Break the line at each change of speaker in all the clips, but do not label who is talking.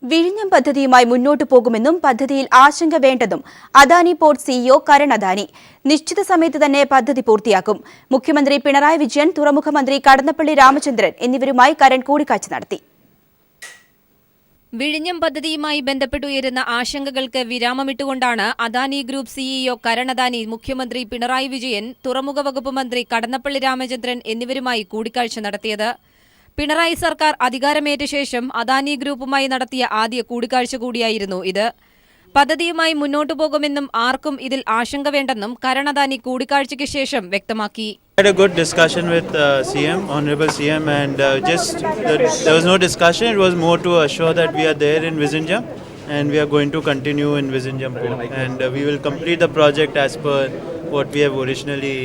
വിഴിഞ്ഞം പദ്ധതിയുമായി മുന്നോട്ടു പോകുമെന്നും പദ്ധതിയിൽ ആശങ്ക വേണ്ടെന്നും അദാനി പോർട്ട് സിഇഒ കരൺ അദാനി നിശ്ചിത സമയത്ത് തന്നെ പദ്ധതി പൂർത്തിയാക്കും. മുഖ്യമന്ത്രി പിണറായി വിജയൻ, തുറമുഖ മന്ത്രി കടന്നപ്പള്ളി രാമചന്ദ്രൻ എന്നിവരുമായി കരൺ കൂടിക്കാഴ്ച നടത്തി.
വിഴിഞ്ഞം പദ്ധതിയുമായി ബന്ധപ്പെട്ടുയരുന്ന ആശങ്കകൾക്ക് വിരാമമിട്ടുകൊണ്ടാണ് അദാനി ഗ്രൂപ്പ് സിഇഒ കരൺ അദാനി മുഖ്യമന്ത്രി പിണറായി വിജയൻ, തുറമുഖ വകുപ്പ് മന്ത്രി കടന്നപ്പള്ളി രാമചന്ദ്രൻ എന്നിവരുമായി കൂടിക്കാഴ്ച നടത്തിയത്. പിണറായി സർക്കാർ അധികാരമേറ്റ ശേഷം അദാനി ഗ്രൂപ്പുമായി നടത്തിയ ആദ്യ കൂടിക്കാഴ്ച കൂടിയായിരുന്നു ഇത്. പദ്ധതിയുമായി മുന്നോട്ടു പോകുമെന്നും ആർക്കും ഇതിൽ ആശങ്ക വേണ്ടെന്നും കരൺ അദാനി കൂടിക്കാഴ്ചയ്ക്ക് ശേഷം വ്യക്തമാക്കി.
I had a good discussion with CM, Honorable CM, and there was no discussion. It was more to assure that we are there in Vizinjam and we are going to continue in Vizinjam port, and we will complete the project as per what we have originally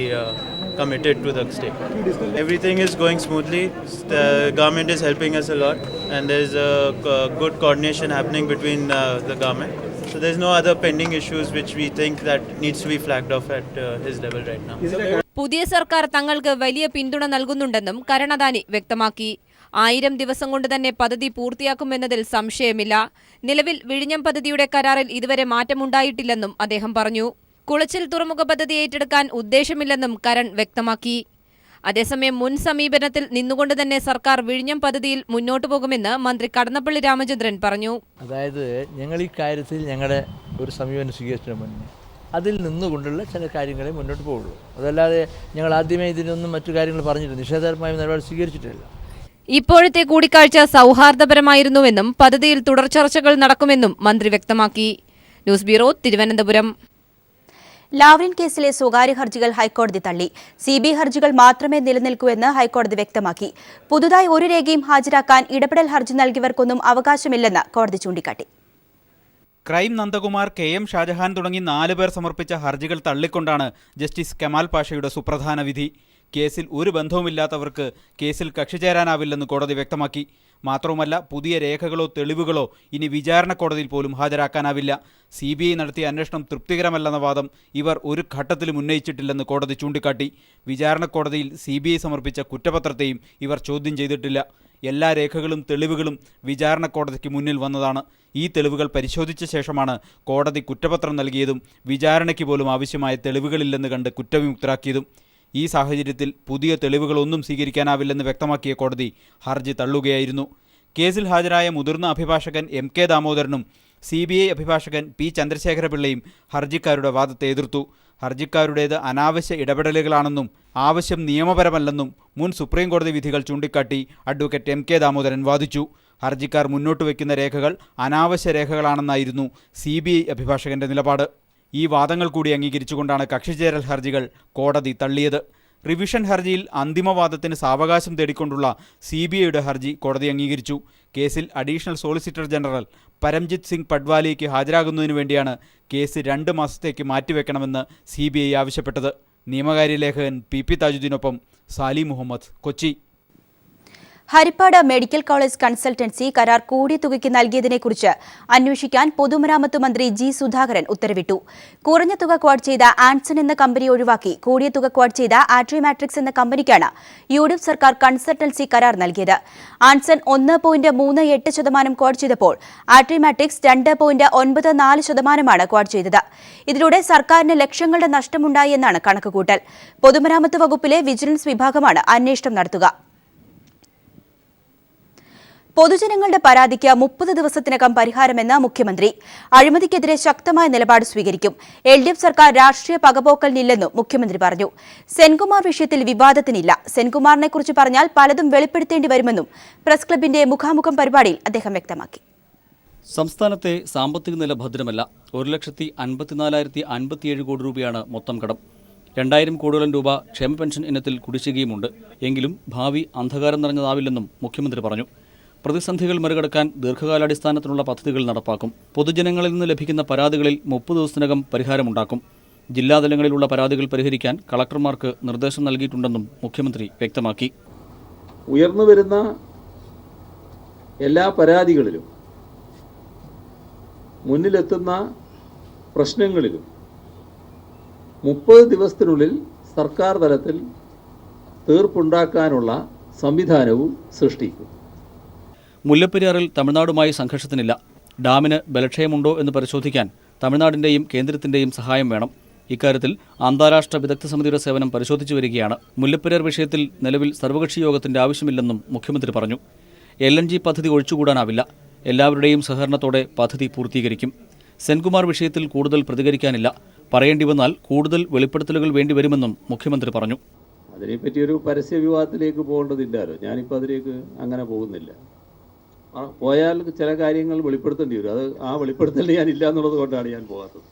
committed to the state. Everything is going smoothly. The government is helping us a lot, and there is a good coordination happening between the government. So there is no other pending issues which we think that needs to be flagged off at his level right now.
പുതിയ സർക്കാർ തങ്ങൾക്ക് വലിയ പിന്തുണ നൽകുന്നുണ്ടെന്നും കരൺ അദാനി വ്യക്തമാക്കി. 1000 ദിവസം കൊണ്ട് തന്നെ പദ്ധതി പൂർത്തിയാക്കുമെന്നതിൽ സംശയമില്ല. നിലവിൽ വിഴിഞ്ഞം പദ്ധതിയുടെ കരാറിൽ ഇതുവരെ മാറ്റമുണ്ടായിട്ടില്ലെന്നും അദ്ദേഹം പറഞ്ഞു. കുളച്ചിൽ തുറമുഖ പദ്ധതി ഏറ്റെടുക്കാൻ ഉദ്ദേശമില്ലെന്നും കരൺ വ്യക്തമാക്കി. അതേസമയം മുൻ സമീപനത്തിൽ നിന്നുകൊണ്ട് തന്നെ സർക്കാർ വിഴിഞ്ഞം പദ്ധതിയിൽ മുന്നോട്ടു പോകുമെന്ന് മന്ത്രി കടന്നപ്പള്ളി രാമചന്ദ്രൻ പറഞ്ഞു.
അതായത് ഞങ്ങൾ ഈ കാര്യത്തിൽ ഞങ്ങളുടെ ഒരു സമീപനം സ്വീകരിച്ചിട്ട് മുന്നേ അതിൽ നിന്നുകൊണ്ടുള്ള ചില കാര്യങ്ങളെ മുന്നോട്ട് പോകുള്ളൂ. അതല്ലാതെ ഞങ്ങൾ ആദ്യമേ ഇതിനൊന്നും മറ്റു കാര്യങ്ങൾ പറഞ്ഞിട്ട് നിഷേധാത്മകമായ നിലപാട് സ്വീകരിച്ചിട്ടില്ല.
ഇപ്പോഴത്തെ കൂടിക്കാഴ്ച സൗഹാർദ്ദപരമായിരുന്നുവെന്നും പദ്ധതിയിൽ തുടർ ചർച്ചകൾ നടക്കുമെന്നും മന്ത്രി വ്യക്തമാക്കി. News bureau, Thiruvananthapuram.
ലാവ്ലിൻ കേസിലെ സ്വകാര്യ ഹർജികൾ ഹൈക്കോടതി തള്ളി. സിബിഐ ഹർജികൾ മാത്രമേ നിലനിൽക്കൂ എന്ന് ഹൈക്കോടതി വ്യക്തമാക്കി. പുതുതായി ഒരു രേഖയും ഹാജരാക്കാൻ ഇടപെടൽ ഹർജി നൽകിയവർക്കൊന്നും അവകാശമില്ലെന്ന് കോടതി ചൂണ്ടിക്കാട്ടി.
ക്രൈം നന്ദകുമാർ, KM ഷാജഹാൻ തുടങ്ങി 4 പേർ സമർപ്പിച്ച ഹർജികൾ തള്ളിക്കൊണ്ടാണ് ജസ്റ്റിസ് കമാൽ പാഷയുടെ സുപ്രധാന വിധി. കേസിൽ ഒരു ബന്ധവുമില്ലാത്തവർക്ക് കേസിൽ കക്ഷി ചേരാനാവില്ലെന്ന് കോടതി വ്യക്തമാക്കി. മാത്രവുമല്ല, പുതിയ രേഖകളോ തെളിവുകളോ ഇനി വിചാരണ കോടതിയിൽ പോലും ഹാജരാക്കാനാവില്ല. CBI നടത്തിയ അന്വേഷണം തൃപ്തികരമല്ലെന്ന വാദം ഇവർ ഒരു ഘട്ടത്തിലും ഉന്നയിച്ചിട്ടില്ലെന്ന് കോടതി ചൂണ്ടിക്കാട്ടി. വിചാരണ കോടതിയിൽ CBI സമർപ്പിച്ച കുറ്റപത്രത്തെയും ഇവർ ചോദ്യം ചെയ്തിട്ടില്ല. എല്ലാ രേഖകളും തെളിവുകളും വിചാരണ കോടതിക്ക് മുന്നിൽ വന്നതാണ്. ഈ തെളിവുകൾ പരിശോധിച്ച ശേഷമാണ് കോടതി കുറ്റപത്രം നൽകിയതും വിചാരണയ്ക്ക് പോലും ആവശ്യമായ തെളിവുകളില്ലെന്ന് കണ്ട് കുറ്റവിമുക്തരാക്കിയതും. ഈ സാഹചര്യത്തിൽ പുതിയ തെളിവുകളൊന്നും സ്വീകരിക്കാനാവില്ലെന്ന് വ്യക്തമാക്കിയ കോടതി ഹർജി തള്ളുകയായിരുന്നു. കേസിൽ ഹാജരായ മുതിർന്ന അഭിഭാഷകൻ MK ദാമോദരനും CBI അഭിഭാഷകൻ P ചന്ദ്രശേഖരപിള്ളയും ഹർജിക്കാരുടെ വാദത്തെ എതിർത്തു. ഹർജിക്കാരുടേത് അനാവശ്യ ഇടപെടലുകളാണെന്നും ആവശ്യം നിയമപരമല്ലെന്നും മുൻ സുപ്രീം കോടതി വിധികൾ ചൂണ്ടിക്കാട്ടി അഡ്വക്കേറ്റ് MK ദാമോദരൻ വാദിച്ചു. ഹർജിക്കാർ മുന്നോട്ട് വയ്ക്കുന്ന രേഖകൾ അനാവശ്യ രേഖകളാണെന്നായിരുന്നു CBI അഭിഭാഷകന്റെ നിലപാട്. ഈ വാദങ്ങൾ കൂടി അംഗീകരിച്ചുകൊണ്ടാണ് കക്ഷിചേരൽ ഹർജികൾ കോടതി തള്ളിയത്. റിവിഷൻ ഹർജിയിൽ അന്തിമവാദത്തിന് സാവകാശം തേടിക്കൊണ്ടുള്ള CBIയുടെ ഹർജി കോടതി അംഗീകരിച്ചു. കേസിൽ additional solicitor general Paramjit Singh പട്വാലിക്ക് ഹാജരാകുന്നതിനു വേണ്ടിയാണ് കേസ് 2 മാസത്തേക്ക് മാറ്റിവെക്കണമെന്ന് CBI ആവശ്യപ്പെട്ടത്. നിയമകാര്യ ലേഖകൻ PP താജുദ്ദീനൊപ്പം Sali Muhammad, Kochi.
Harippad medical college consultancy കരാർ കൂടിയ തുകയ്ക്ക് നൽകിയതിനെക്കുറിച്ച് അന്വേഷിക്കാൻ പൊതുമരാമത്ത് മന്ത്രി G സുധാകരൻ ഉത്തരവിട്ടു. കുറഞ്ഞ തുക ക്വാഡ് ചെയ്ത ആൻസൺ എന്ന കമ്പനി ഒഴിവാക്കി കൂടിയ തുക ക്വാഡ് ചെയ്ത ആട്രിമാട്രിക്സ് എന്ന കമ്പനിക്കാണ് UDF സർക്കാർ കൺസൾട്ടൻസി കരാർ നൽകിയത്. ആൻസൺ 1.38% ക്വാഡ് ചെയ്തപ്പോൾ ആട്രിമാട്രിക്സ് 2.94% ക്വാഡ് ചെയ്തത്. ഇതിലൂടെ സർക്കാരിന് ലക്ഷങ്ങളുടെ നഷ്ടമുണ്ടായി എന്നാണ് കണക്കുകൂട്ടൽ. പൊതുമരാമത്ത് വകുപ്പിലെ വിജിലൻസ് വിഭാഗമാണ് അന്വേഷണം നടത്തുക. പൊതുജനങ്ങളുടെ പരാതിക്ക് 30 ദിവസത്തിനകം പരിഹാരമെന്ന് മുഖ്യമന്ത്രി. അഴിമതിക്കെതിരെ ശക്തമായ നിലപാട് സ്വീകരിക്കും. LDF സർക്കാർ രാഷ്ട്രീയ പകപോക്കലിനില്ലെന്നും മുഖ്യമന്ത്രി പറഞ്ഞു. സെൻകുമാർ വിഷയത്തിൽ വിവാദത്തിനില്ല. സെൻകുമാറിനെക്കുറിച്ച് പറഞ്ഞാൽ പലതും വെളിപ്പെടുത്തേണ്ടി വരുമെന്നും പ്രസ് ക്ലബിന്റെ മുഖാമുഖം പരിപാടിയിൽ അദ്ദേഹം വ്യക്തമാക്കി.
സംസ്ഥാനത്തെ സാമ്പത്തിക നില ഭദ്രമല്ല. 1,54,057 കോടി രൂപയാണ് മൊത്തം കടം. 2000 കോടിയോളം രൂപ ക്ഷേമ പെൻഷൻ ഇനത്തിൽ കുടിശ്ശികയുമുണ്ട്. എങ്കിലും ഭാവി അന്ധകാരം നിറഞ്ഞതാവില്ലെന്നും മുഖ്യമന്ത്രി പറഞ്ഞു. പ്രതിസന്ധികൾ മറികടക്കാൻ ദീർഘകാലാടിസ്ഥാനത്തിലുള്ള പദ്ധതികൾ നടപ്പാക്കും. പൊതുജനങ്ങളിൽ നിന്ന് ലഭിക്കുന്ന പരാതികളിൽ 30 ദിവസത്തിനകം പരിഹാരമുണ്ടാക്കും. ജില്ലാതലങ്ങളിലുള്ള പരാതികൾ പരിഹരിക്കാൻ കളക്ടർമാർക്ക് നിർദ്ദേശം നൽകിയിട്ടുണ്ടെന്നും മുഖ്യമന്ത്രി വ്യക്തമാക്കി.
ഉയർന്നുവരുന്ന എല്ലാ പരാതികളിലും മുന്നിലെത്തുന്ന പ്രശ്നങ്ങളിലും 30 ദിവസത്തിനുള്ളിൽ സർക്കാർ തലത്തിൽ തീർപ്പുണ്ടാക്കാനുള്ള സംവിധാനവും സൃഷ്ടിക്കും.
മുല്ലപ്പെരിയാറിൽ തമിഴ്നാടുമായി സംഘർഷത്തിനില്ല. ഡാമിന് ബലക്ഷയമുണ്ടോ എന്ന് പരിശോധിക്കാൻ തമിഴ്നാടിന്റെയും കേന്ദ്രത്തിന്റെയും സഹായം വേണം. ഇക്കാര്യത്തിൽ അന്താരാഷ്ട്ര വിദഗ്ധ സമിതിയുടെ സേവനം പരിശോധിച്ചു വരികയാണ്. മുല്ലപ്പെരിയാർ വിഷയത്തിൽ നിലവിൽ സർവകക്ഷി യോഗത്തിന്റെ ആവശ്യമില്ലെന്നും മുഖ്യമന്ത്രി പറഞ്ഞു. LNG പദ്ധതി ഒഴിച്ചുകൂടാനാവില്ല. എല്ലാവരുടെയും സഹകരണത്തോടെ പദ്ധതി പൂർത്തീകരിക്കും. സെൻകുമാർ വിഷയത്തിൽ കൂടുതൽ പ്രതികരിക്കാനില്ല. പറയേണ്ടി വന്നാൽ കൂടുതൽ വെളിപ്പെടുത്തലുകൾ വേണ്ടിവരുമെന്നും മുഖ്യമന്ത്രി പറഞ്ഞു.
അതിനെപ്പറ്റി ഒരു പരസ്യ വിവാദത്തിലേക്ക് പോകേണ്ടതില്ലല്ലോ. ഞാനിപ്പോൾ അതിലേക്ക് അങ്ങനെ പോകുന്നില്ല. പോയാൽ ചില കാര്യങ്ങൾ വെളിപ്പെടുത്തേണ്ടി വരും. അത് ആ വെളിപ്പെടുത്തൽ ഞാനില്ല എന്നുള്ളത് കൊണ്ടാണ് ഞാൻ പോകാത്തത്.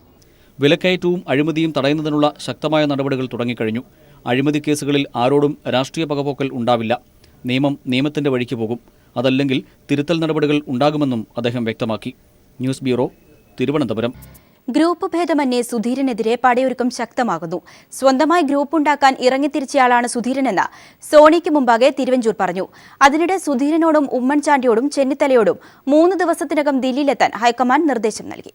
വിലക്കയറ്റവും അഴിമതിയും തടയുന്നതിനുള്ള ശക്തമായ നടപടികൾ തുടങ്ങിക്കഴിഞ്ഞു. അഴിമതി കേസുകളിൽ ആരോടും രാഷ്ട്രീയ പകപോക്കൽ ഉണ്ടാവില്ല. നിയമം നിയമത്തിന്റെ വഴിക്ക് പോകും. അതല്ലെങ്കിൽ തിരുത്തൽ നടപടികൾ ഉണ്ടാകുമെന്നും അദ്ദേഹം വ്യക്തമാക്കി. News bureau, Thiruvananthapuram.
ഗ്രൂപ്പ് ഭേദമന്യേ സുധീരനെതിരെ പടയൊരുക്കം ശക്തമാകുന്നു. സ്വന്തമായി ഗ്രൂപ്പുണ്ടാക്കാൻ ഇറങ്ങിത്തിരിച്ചയാളാണ് സുധീരനെന്ന് സോണിക്ക് മുമ്പാകെ തിരുവഞ്ചൂർ പറഞ്ഞു. അതിനിടെ സുധീരനോടും ഉമ്മൻചാണ്ടിയോടും ചെന്നിത്തലയോടും 3 ദിവസത്തിനകം ദില്ലിയിലെത്താൻ ഹൈക്കമാൻഡ് നിർദ്ദേശം നൽകി.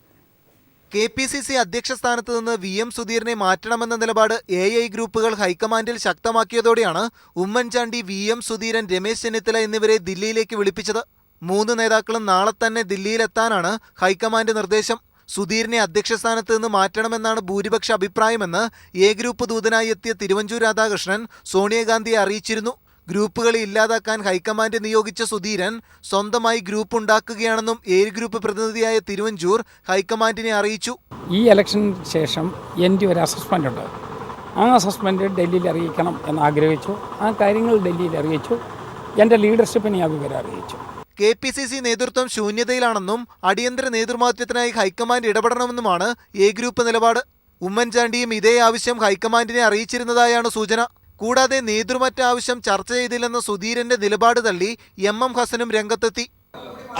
KPCC അധ്യക്ഷ സ്ഥാനത്ത് നിന്ന് VM സുധീരനെ മാറ്റണമെന്ന നിലപാട് AI ഗ്രൂപ്പുകൾ ഹൈക്കമാൻഡിൽ ശക്തമാക്കിയതോടെയാണ് ഉമ്മൻചാണ്ടി, VM സുധീരൻ, രമേശ് ചെന്നിത്തല എന്നിവരെ ദില്ലിയിലേക്ക് വിളിപ്പിച്ചത്. 3 നേതാക്കളും നാളെ തന്നെ ദില്ലിയിലെത്താനാണ് ഹൈക്കമാൻഡ് നിർദ്ദേശം. സുധീരനെ അധ്യക്ഷ സ്ഥാനത്ത് നിന്ന് മാറ്റണമെന്നാണ് ഭൂരിപക്ഷ അഭിപ്രായമെന്ന് A ഗ്രൂപ്പ് ദൂതനായി എത്തിയ തിരുവഞ്ചൂർ രാധാകൃഷ്ണൻ സോണിയാഗാന്ധിയെ അറിയിച്ചിരുന്നു. ഗ്രൂപ്പുകളെ ഇല്ലാതാക്കാൻ ഹൈക്കമാൻഡ് നിയോഗിച്ച സുധീരൻ സ്വന്തമായി ഗ്രൂപ്പ് ഉണ്ടാക്കുകയാണെന്നും A ഗ്രൂപ്പ് പ്രതിനിധിയായ തിരുവഞ്ചൂർ ഹൈക്കമാൻഡിനെ അറിയിച്ചു.
ഈ ഇലക്ഷന് ശേഷം എൻ്റെ ഒരു അസസ്മെൻ്റ് ഉണ്ട്. ആ അസസ്മെൻ്റ് ഡൽഹിയിൽ അറിയിക്കണം എന്നാഗ്രഹിച്ചു. ആ കാര്യങ്ങൾ ഡൽഹിയിൽ അറിയിച്ചു. എൻ്റെ ലീഡർഷിപ്പിനെ ആ വിവരം അറിയിച്ചു.
KPCC നേതൃത്വം ശൂന്യതയിലാണെന്നും അടിയന്തര നേതൃമാറ്റത്തിനായി ഹൈക്കമാൻഡ് ഇടപെടണമെന്നുമാണ് A ഗ്രൂപ്പ് നിലപാട്. ഉമ്മൻചാണ്ടിയും ഇതേ ആവശ്യം ഹൈക്കമാൻഡിനെ അറിയിച്ചിരുന്നതായാണ് സൂചന. കൂടാതെ നേതൃമാറ്റ ആവശ്യം ചർച്ച ചെയ്തില്ലെന്ന സുധീരന്റെ നിലപാട് തള്ളി MM ഹസനും രംഗത്തെത്തി.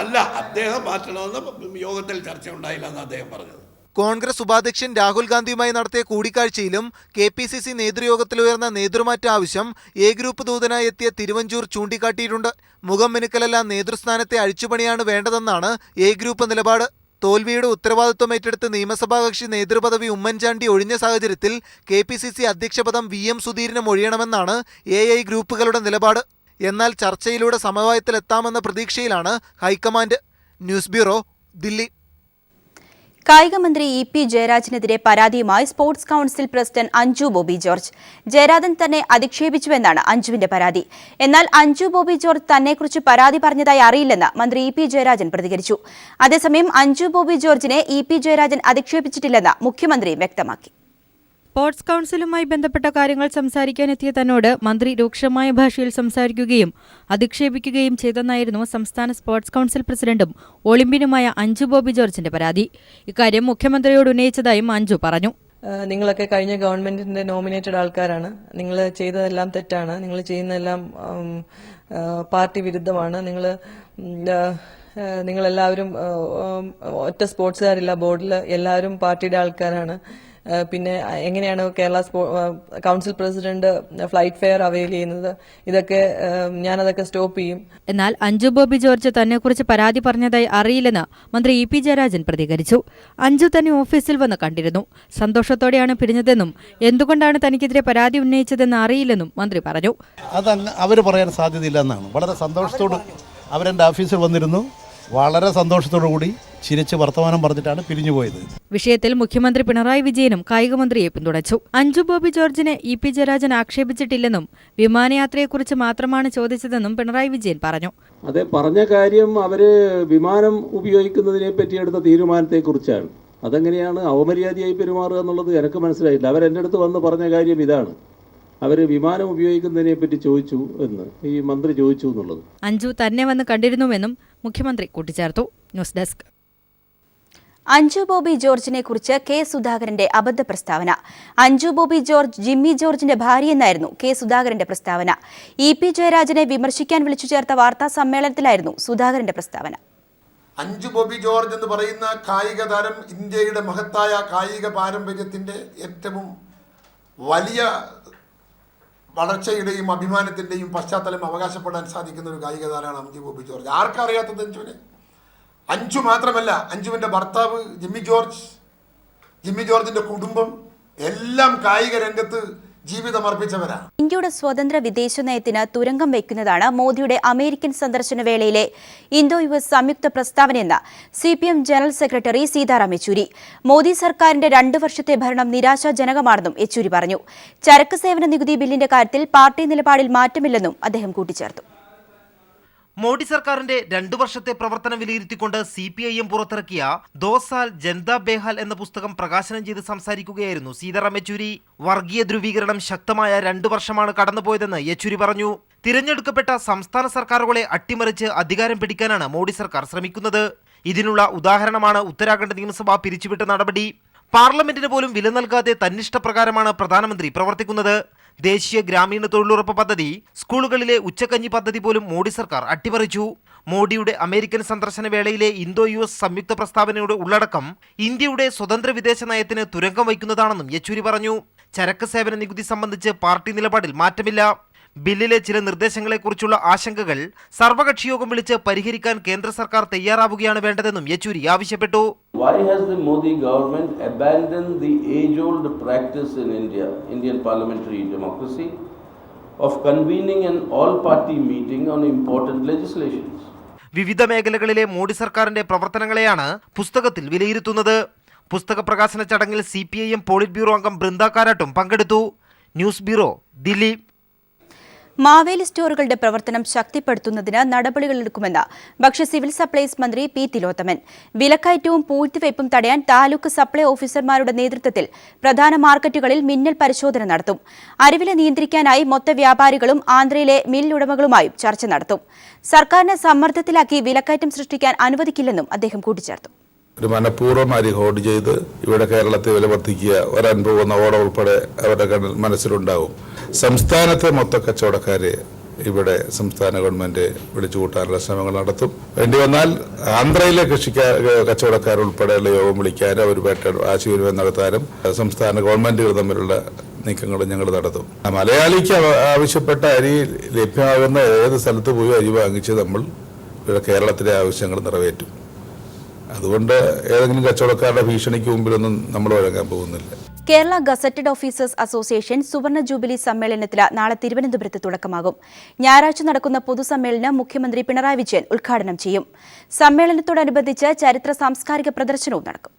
അല്ല, അദ്ദേഹം മാറ്റണമെന്ന് യോഗത്തിൽ ചർച്ച ഉണ്ടായില്ല എന്ന് അദ്ദേഹം പറഞ്ഞത്.
കോൺഗ്രസ് ഉപാധ്യക്ഷൻ രാഹുൽ ഗാന്ധിയുമായി നടത്തിയ കൂടിക്കാഴ്ചയിലും KPCC നേതൃയോഗത്തിൽ ഉയർന്ന നേതൃമാറ്റ ആവശ്യം A ഗ്രൂപ്പ് ദൂതനായി എത്തിയ തിരുവഞ്ചൂർ ചൂണ്ടിക്കാട്ടിയിട്ടുണ്ട്. മുഖം മിനുക്കലല്ല, നേതൃസ്ഥാനത്തെ അഴിച്ചുപണിയാണ് വേണ്ടതെന്നാണ് A ഗ്രൂപ്പ് നിലപാട്. തോൽവിയുടെ ഉത്തരവാദിത്വം ഏറ്റെടുത്ത് നിയമസഭാ കക്ഷി നേതൃപദവി ഉമ്മൻചാണ്ടി ഒഴിഞ്ഞ സാഹചര്യത്തിൽ KPCC അധ്യക്ഷ പദം VM സുധീരനും ഒഴിയണമെന്നാണ് AI ഗ്രൂപ്പുകളുടെ നിലപാട്. എന്നാൽ ചർച്ചയിലൂടെ സമവായത്തിലെത്താമെന്ന പ്രതീക്ഷയിലാണ് ഹൈക്കമാൻഡ്. News bureau, Delhi.
കായിക മന്ത്രി EP ജയരാജനെതിരെ പരാതിയുമായി sports council president Anju Bobby George. Jayarajan തന്നെ അധിക്ഷേപിച്ചുവെന്നാണ് അഞ്ജുവിന്റെ പരാതി. എന്നാൽ അഞ്ജു ബോബി ജോർജ് തന്നെക്കുറിച്ച് പരാതി പറഞ്ഞതായി അറിയില്ലെന്ന് മന്ത്രി EP ജയരാജൻ പ്രതികരിച്ചു. അതേസമയം അഞ്ജു ബോബി ജോർജിനെ EP ജയരാജൻ അധിക്ഷേപിച്ചിട്ടില്ലെന്ന് മുഖ്യമന്ത്രി വ്യക്തമാക്കി.
സ്പോർട്സ് കൌൺസിലുമായി ബന്ധപ്പെട്ട കാര്യങ്ങൾ സംസാരിക്കാനെത്തിയ തന്നോട് മന്ത്രി രൂക്ഷമായ ഭാഷയിൽ സംസാരിക്കുകയും അധിക്ഷേപിക്കുകയും ചെയ്തെന്നായിരുന്നു സംസ്ഥാന സ്പോർട്സ് കൌൺസിൽ പ്രസിഡന്റും ഒളിമ്പ്യനുമായ അഞ്ജു ബോബി ജോർജിന്റെ പരാതി. ഇക്കാര്യം മുഖ്യമന്ത്രിയോട് ഉന്നയിച്ചതായും അഞ്ജു പറഞ്ഞു.
നിങ്ങളൊക്കെ കഴിഞ്ഞ ഗവൺമെന്റിന്റെ നോമിനേറ്റഡ് ആൾക്കാരാണ്. നിങ്ങൾ ചെയ്തതെല്ലാം തെറ്റാണ്. നിങ്ങൾ ചെയ്യുന്നതെല്ലാം പാർട്ടി വിരുദ്ധമാണ്. നിങ്ങളെല്ലാവരും ഒറ്റ സ്പോർട്സുകാരില്ല ബോർഡിൽ, എല്ലാവരും പാർട്ടിയുടെ ആൾക്കാരാണ്. പിന്നെ എങ്ങനെയാണ് Kerala council president flight fair avail ചെയ്യുന്നത്? ഞാനതൊക്കെ സ്റ്റോപ്പ് ചെയ്യും.
എന്നാൽ അഞ്ജു ബോബി ജോർജ് തന്നെക്കുറിച്ച് പരാതി പറഞ്ഞതായി അറിയില്ലെന്ന് മന്ത്രി EP ജയരാജൻ പ്രതികരിച്ചു. അഞ്ജു തന്നെ ഓഫീസിൽ വന്ന് കണ്ടിരുന്നു. സന്തോഷത്തോടെയാണ് പിരിഞ്ഞതെന്നും എന്തുകൊണ്ടാണ് തനിക്കെതിരെ പരാതി ഉന്നയിച്ചതെന്ന് അറിയില്ലെന്നും മന്ത്രി പറഞ്ഞു.
അത് അവർ പറയാൻ സാധ്യതയില്ലെന്നാണ്. വളരെ സന്തോഷത്തോട് അവരെൻ്റെ ഓഫീസിൽ വന്നിരുന്നു. വളരെ സന്തോഷത്തോടു കൂടി ചിരിച്ച് വർത്തമാനം പറഞ്ഞിട്ടാണ് പിരിഞ്ഞുപോയത്.
വിഷയത്തിൽ മുഖ്യമന്ത്രി പിണറായി വിജയനും കായിക മന്ത്രിയെ പിന്തുണച്ചു. അഞ്ജു ബോബി ജോർജിനെ EP ജയരാജൻ ആക്ഷേപിച്ചിട്ടില്ലെന്നും വിമാനയാത്രയെക്കുറിച്ച് മാത്രമാണ് ചോദിച്ചതെന്നും പിണറായി വിജയൻ പറഞ്ഞു.
അതെ, പറഞ്ഞ കാര്യം അവര് വിമാനം ഉപയോഗിക്കുന്നതിനെ പറ്റി എടുത്ത തീരുമാനത്തെക്കുറിച്ചാണ്. അതെങ്ങനെയാണ് അവമര്യാദയായി പെരുമാറുക എന്നുള്ളത് എനിക്ക് മനസ്സിലായില്ല. അവരെൻ്റെ അടുത്ത് വന്ന് പറഞ്ഞ കാര്യം ഇതാണ്. അവർ വിമാനം ഉപയോഗിക്കുന്നതിനെ പറ്റി ചോദിച്ചു എന്ന് ഈ മന്ത്രി ചോദിച്ചു എന്നുള്ളത്.
അഞ്ജു തന്നെ വന്ന് കണ്ടിരുന്നുവെന്നും മുഖ്യമന്ത്രി കൂട്ടിച്ചേർത്തു. News desk.
അഞ്ജു ബോബി ജോർജിനെ കുറിച്ച് K സുധാകരന്റെ അബദ്ധ പ്രസ്താവന. അഞ്ജു ബോബി ജോർജ് ജിമ്മി ജോർജിന്റെ ഭാര്യയെന്നായിരുന്നു K സുധാകരന്റെ പ്രസ്താവന. EP ജയരാജനെ വിമർശിക്കാൻ വിളിച്ചു ചേർത്ത വാർത്താ സമ്മേളനത്തിലായിരുന്നു സുധാകരന്റെ പ്രസ്താവന.
അഞ്ജു ബോബി ജോർജ് എന്ന് പറയുന്ന കായിക താരം ഇന്ത്യയുടെ മഹത്തായ കായിക പാരമ്പര്യത്തിന്റെ ഏറ്റവും വലിയ വളർച്ചയുടെയും അഭിമാനത്തിന്റെയും പശ്ചാത്തലം അവകാശപ്പെടാൻ സാധിക്കുന്ന ഒരു കായിക താരമാണ് അഞ്ജു ബോബി ജോർജ്. ആർക്കറിയാത്തത് അഞ്ജുവിനെ? അഞ്ജു മാത്രമല്ല, അഞ്ജുവിൻ്റെ ഭർത്താവ് ജിമ്മി ജോർജിൻ്റെ കുടുംബം എല്ലാം കായിക രംഗത്ത് ജീവിതമർപ്പിച്ചവരാണ്.
ഇന്ത്യയുടെ സ്വതന്ത്ര വിദേശ നയത്തിന് തുരങ്കം വയ്ക്കുന്നതാണ് മോദിയുടെ അമേരിക്കൻ സന്ദർശന വേളയിലെ ഇന്തോ US സംയുക്ത പ്രസ്താവനയെന്ന് CPM general secretary Sitaram Yechury. Modi സർക്കാരിന്റെ 2 വർഷത്തെ ഭരണം നിരാശാജനകമാണെന്നും യെച്ചൂരി പറഞ്ഞു. ചരക്ക് സേവന നികുതി ബില്ലിന്റെ കാര്യത്തിൽ പാർട്ടി നിലപാടിൽ മാറ്റമില്ലെന്നും അദ്ദേഹം കൂട്ടിച്ചേർത്തു.
മോഡി സർക്കാരിന്റെ 2 വർഷത്തെ പ്രവർത്തനം വിലയിരുത്തിക്കൊണ്ട് CPIM പുറത്തിറക്കിയ 2 സാൽ ജനതാ ബേഹാൽ എന്ന പുസ്തകം പ്രകാശനം ചെയ്ത് സംസാരിക്കുകയായിരുന്നു സീതാറാം യെച്ചൂരി. വർഗീയ ധ്രുവീകരണം ശക്തമായ 2 വർഷമാണ് കടന്നുപോയതെന്ന് യെച്ചൂരി പറഞ്ഞു. തിരഞ്ഞെടുക്കപ്പെട്ട സംസ്ഥാന സർക്കാരുകളെ അട്ടിമറിച്ച് അധികാരം പിടിക്കാനാണ് മോഡി സർക്കാർ ശ്രമിക്കുന്നത്. ഇതിനുള്ള ഉദാഹരണമാണ് ഉത്തരാഖണ്ഡ് നിയമസഭ പിരിച്ചുവിട്ട നടപടി. പാർലമെന്റിന് പോലും വില നൽകാതെ തന്നിഷ്ടപ്രകാരമാണ് പ്രധാനമന്ത്രി പ്രവർത്തിക്കുന്നത്. ദേശീയ ഗ്രാമീണ തൊഴിലുറപ്പ് പദ്ധതി, സ്കൂളുകളിലെ ഉച്ചക്കഞ്ഞി പദ്ധതി പോലും മോഡി സർക്കാർ അട്ടിമറിച്ചു. മോഡിയുടെ അമേരിക്കൻ സന്ദർശന വേളയിലെ ഇന്തോ US സംയുക്ത പ്രസ്താവനയുടെ ഉള്ളടക്കം ഇന്ത്യയുടെ സ്വതന്ത്ര വിദേശ നയത്തിന് തുരങ്കം വയ്ക്കുന്നതാണെന്നും യെച്ചൂരി പറഞ്ഞു. ചരക്ക് സേവന നികുതി സംബന്ധിച്ച് പാർട്ടി നിലപാടിൽ മാറ്റമില്ല. ബില്ലിലെ ചില നിർദ്ദേശങ്ങളെക്കുറിച്ചുള്ള ആശങ്കകൾ സർവകക്ഷി യോഗം വിളിച്ച് പരിഹരിക്കാൻ കേന്ദ്ര സർക്കാർ തയ്യാറാവുകയാണ് വേണ്ടതെന്നും യെച്ചൂരി ആവശ്യപ്പെട്ടു.
Why has the Modi government abandoned the age-old practice in India, Indian parliamentary democracy, of convening an all-party meeting on important legislations?
വിവിധ മേഖലകളിലെ മോഡി സർക്കാരിന്റെ പ്രവർത്തനങ്ങളെയാണ് പുസ്തകത്തിൽ വിലയിരുത്തുന്നത്. പുസ്തക പ്രകാശന ചടങ്ങിൽ CPIM പോളിറ്റ് ബ്യൂറോ അംഗം ബൃന്ദ കാരാട്ടും പങ്കെടുത്തു. News bureau, Delhi.
മാവേലി സ്റ്റോറുകളുടെ പ്രവർത്തനം ശക്തിപ്പെടുത്തുന്നതിന് നടപടികളെടുക്കുമെന്ന് ഭക്ഷ്യ സിവിൽ സപ്ലൈസ് മന്ത്രി P. തിലോത്തമൻ. വിലക്കയറ്റവും പൂഴ്ത്തിവയ്പും തടയാൻ താലൂക്ക് സപ്ലൈ ഓഫീസർമാരുടെ നേതൃത്വത്തിൽ പ്രധാന മാർക്കറ്റുകളിൽ മിന്നൽ പരിശോധന നടത്തും. അരിവില നിയന്ത്രിക്കാനായി മൊത്ത വ്യാപാരികളും ആന്ധ്രയിലെ മിൽ ഉടമകളുമായും ചർച്ച നടത്തും. സർക്കാരിനെ സമ്മർദ്ദത്തിലാക്കി വിലക്കയറ്റം സൃഷ്ടിക്കാൻ അനുവദിക്കില്ലെന്നും അദ്ദേഹം കൂട്ടിച്ചേർത്തു.
ഒരു മനഃപൂർവ്വം അരി ഹോൾഡ് ചെയ്ത് ഇവിടെ കേരളത്തെ വില വർദ്ധിക്കുക, വരാൻ പോകുന്ന ഓർഡർ ഉൾപ്പെടെ അവരുടെ മനസ്സിലുണ്ടാവും. സംസ്ഥാനത്തെ മൊത്ത കച്ചവടക്കാരെ ഇവിടെ സംസ്ഥാന ഗവൺമെന്റ് വിളിച്ചുകൂട്ടാനുള്ള ശ്രമങ്ങൾ നടത്തും. വേണ്ടി വന്നാൽ ആന്ധ്രയിലെ കച്ചവടക്കാരുൾപ്പെടെയുള്ള യോഗം വിളിക്കാനും അവരുമായിട്ട് ആശയവിനിമയം നടത്താനും സംസ്ഥാന ഗവൺമെന്റുകൾ തമ്മിലുള്ള നീക്കങ്ങൾ ഞങ്ങൾ നടത്തും. മലയാളിക്ക് ആവശ്യപ്പെട്ട അരി ലഭ്യമാകുന്ന ഏത് സ്ഥലത്ത് പോയി അരി വാങ്ങിച്ച് നമ്മൾ ഇവിടെ കേരളത്തിലെ ആവശ്യങ്ങൾ നിറവേറ്റും. അതുകൊണ്ട് ഏതെങ്കിലും കച്ചവടക്കാരുടെ ഭീഷണിക്ക് മുമ്പിലൊന്നും നമ്മൾ വഴങ്ങാൻ പോകുന്നില്ല.
കേരള ഗസറ്റഡ് ഓഫീസേഴ്സ് അസോസിയേഷൻ സുവർണ ജൂബിലി സമ്മേളനത്തിന് നാളെ തിരുവനന്തപുരത്ത് തുടക്കമാകും. ഞായറാഴ്ച നടക്കുന്ന പൊതുസമ്മേളനം മുഖ്യമന്ത്രി പിണറായി വിജയൻ ഉദ്ഘാടനം ചെയ്യും. സമ്മേളനത്തോടനുബന്ധിച്ച് ചരിത്ര സാംസ്കാരിക പ്രദർശനവും നടക്കും.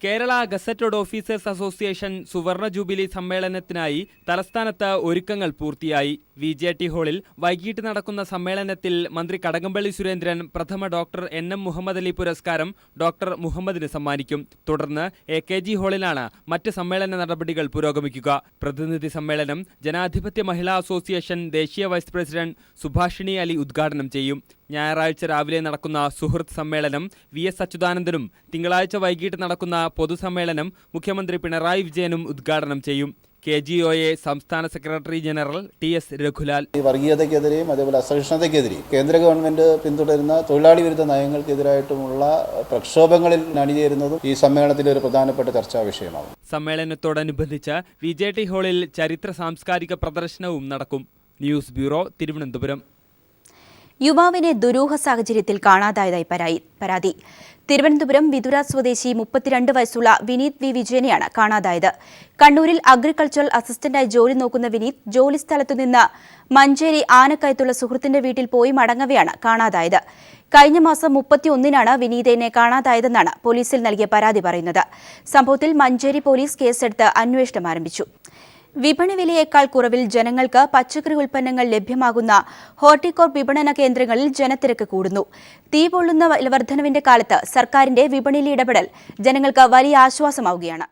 കേരള ഗസറ്റഡ് ഓഫീസേഴ്സ് അസോസിയേഷൻ സുവർണ ജൂബിലി സമ്മേളനത്തിനായി തലസ്ഥാനത്ത് ഒരുക്കങ്ങൾ പൂർത്തിയായി. VJT ഹാളിൽ വൈകിട്ട് നടക്കുന്ന സമ്മേളനത്തിൽ മന്ത്രി കടകംപള്ളി സുരേന്ദ്രൻ പ്രഥമ ഡോക്ടർ NM മുഹമ്മദ് അലി പുരസ്കാരം ഡോക്ടർ മുഹമ്മദിന് സമ്മാനിക്കും. തുടർന്ന് AKG ഹാളിലാണ് മറ്റ് സമ്മേളന നടപടികൾ പുരോഗമിക്കുക. പ്രതിനിധി സമ്മേളനം ജനാധിപത്യ മഹിളാ അസോസിയേഷൻ ദേശീയ വൈസ് പ്രസിഡന്റ് സുഭാഷിണി അലി ഉദ്ഘാടനം ചെയ്യും. ഞായറാഴ്ച രാവിലെ നടക്കുന്ന സുഹൃത്ത് സമ്മേളനം VS അച്യുതാനന്ദനും തിങ്കളാഴ്ച വൈകിട്ട് നടക്കുന്ന പൊതുസമ്മേളനം മുഖ്യമന്ത്രി പിണറായി വിജയനും ഉദ്ഘാടനം ചെയ്യും. KGOA സംസ്ഥാന സെക്രട്ടറി ജനറൽ TS രഘുലാൽ.
ഈ വർഗീയതയ്ക്കെതിരെയും അതേപോലെ അസഹിഷ്ണുതയ്ക്കെതിരെയും കേന്ദ്ര ഗവൺമെന്റ് പിന്തുടരുന്ന തൊഴിലാളി വിരുദ്ധ നയങ്ങൾക്കെതിരായിട്ടുമുള്ള പ്രക്ഷോഭങ്ങളിൽ അണിചേരുന്നതും ഈ സമ്മേളനത്തിലെ ഒരു പ്രധാനപ്പെട്ട ചർച്ചാ വിഷയമാകും.
സമ്മേളനത്തോടനുബന്ധിച്ച് VJT ഹാളിൽ ചരിത്ര സാംസ്കാരിക പ്രദർശനവും നടക്കും. News bureau, Thiruvananthapuram.
യുവാവിനെ ദുരൂഹ സാഹചര്യത്തിൽ കാണാതായതായി പരാതി. തിരുവനന്തപുരം വിതുര സ്വദേശി 32 വയസ്സുള്ള വിനീത് V. വിജയനെയാണ് കാണാതായത്. കണ്ണൂരിൽ അഗ്രികൾച്ചറൽ അസിസ്റ്റന്റായി ജോലി നോക്കുന്ന വിനീത് ജോലി സ്ഥലത്തുനിന്ന് മഞ്ചേരി ആനക്കയത്തുള്ള സുഹൃത്തിന്റെ വീട്ടിൽ പോയി മടങ്ങവെയാണ് കാണാതായത്. കഴിഞ്ഞ മാസം 31-നാണ് വിനീതിനെ കാണാതായതെന്നാണ് പോലീസിൽ നൽകിയ പരാതി പറയുന്നത്. സംഭവത്തിൽ മഞ്ചേരി പോലീസ് കേസെടുത്ത് അന്വേഷണം ആരംഭിച്ചു. വിപണി വിലയേക്കാൾ കുറവിൽ ജനങ്ങൾക്ക് പച്ചക്കറി ഉൽപ്പന്നങ്ങൾ ലഭ്യമാകുന്ന ഹോർട്ടികോർപ്പ് വിപണന കേന്ദ്രങ്ങളിൽ ജനത്തിരക്ക് കൂടുന്നു. തീ പൊള്ളുന്ന വിലവർദ്ധനവിന്റെ കാലത്ത് സർക്കാരിന്റെ വിപണിയിലെ ഇടപെടൽ ജനങ്ങൾക്ക് വലിയ ആശ്വാസമാവുകയാണ്.